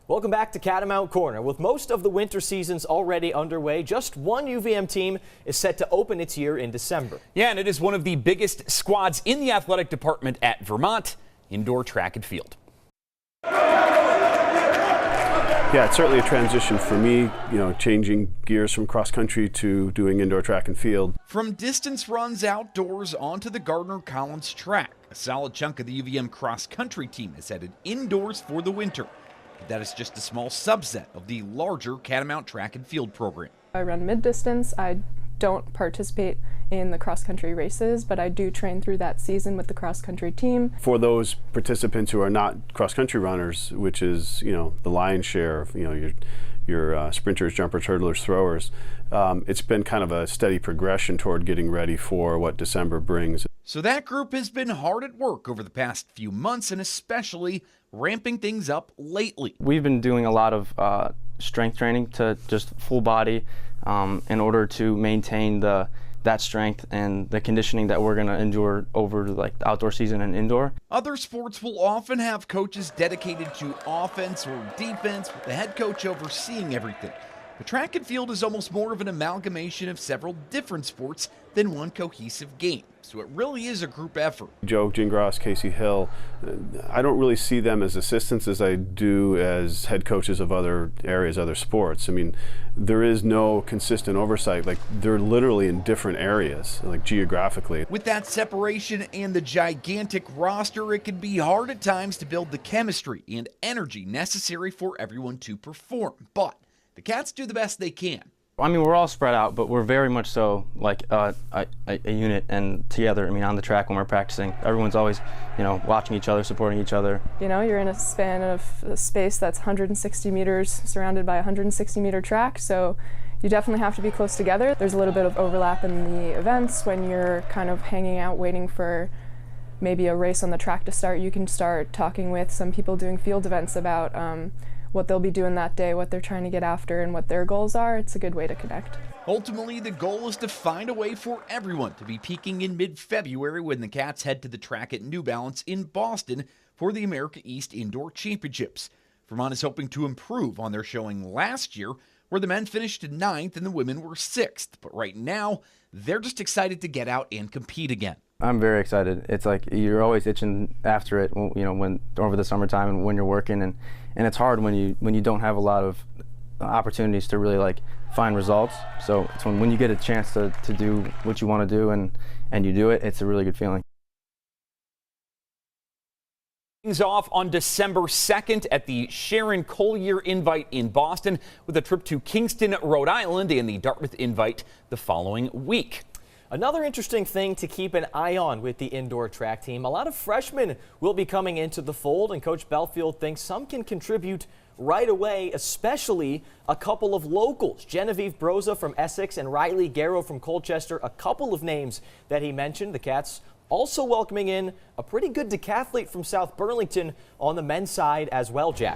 Welcome back to Catamount Corner. With most of the winter seasons already underway, just one UVM team is set to open its year in December. Yeah, and it is one of the biggest squads in the athletic department at Vermont, Indoor Track and Field. Yeah, it's certainly a transition for me, changing gears from cross country to doing indoor track and field. From distance runs outdoors onto the Gardner-Collins track, a solid chunk of the UVM cross country team is headed indoors for the winter. But that is just a small subset of the larger Catamount Track and Field program. I run mid-distance. I don't participate in the cross-country races, but I do train through that season with the cross-country team. For those participants who are not cross-country runners, which is, the lion's share of, your sprinters, jumpers, hurdlers, throwers, it's been kind of a steady progression toward getting ready for what December brings. So that group has been hard at work over the past few months, and especially ramping things up lately. We've been doing a lot of strength training to just full body in order to maintain that strength and the conditioning that we're going to endure over the outdoor season and indoor. Other sports will often have coaches dedicated to offense or defense, with the head coach overseeing everything. But track and field is almost more of an amalgamation of several different sports than one cohesive game. So it really is a group effort. Joe Gingras, Casey Hill, I don't really see them as assistants as I do as head coaches of other areas, other sports. I mean, there is no consistent oversight. They're literally in different areas, geographically. With that separation and the gigantic roster, it can be hard at times to build the chemistry and energy necessary for everyone to perform. But the Cats do the best they can. I mean, we're all spread out, but we're very much so like a unit and together. I mean, on the track when we're practicing, everyone's always, watching each other, supporting each other. You're in a span of space that's 160 meters surrounded by a 160-meter track, so you definitely have to be close together. There's a little bit of overlap in the events. When you're kind of hanging out waiting for maybe a race on the track to start, you can start talking with some people doing field events about what they'll be doing that day, what they're trying to get after, and what their goals are. It's a good way to connect. Ultimately, the goal is to find a way for everyone to be peaking in mid-February when the Cats head to the track at New Balance in Boston for the America East Indoor Championships. Vermont is hoping to improve on their showing last year, where the men finished 9th and the women were 6th. But right now, they're just excited to get out and compete again. I'm very excited. It's like you're always itching after it, when over the summertime and when you're working, and it's hard when you don't have a lot of opportunities to really find results. So it's when you get a chance to do what you want to do and you do it, it's a really good feeling. Things off on December 2nd at the Sharon Collier Invite in Boston, with a trip to Kingston, Rhode Island, and the Dartmouth Invite the following week. Another interesting thing to keep an eye on with the indoor track team, a lot of freshmen will be coming into the fold, and Coach Belfield thinks some can contribute right away, especially a couple of locals. Genevieve Broza from Essex and Riley Garrow from Colchester, a couple of names that he mentioned. The Cats also welcoming in a pretty good decathlete from South Burlington on the men's side as well, Jack.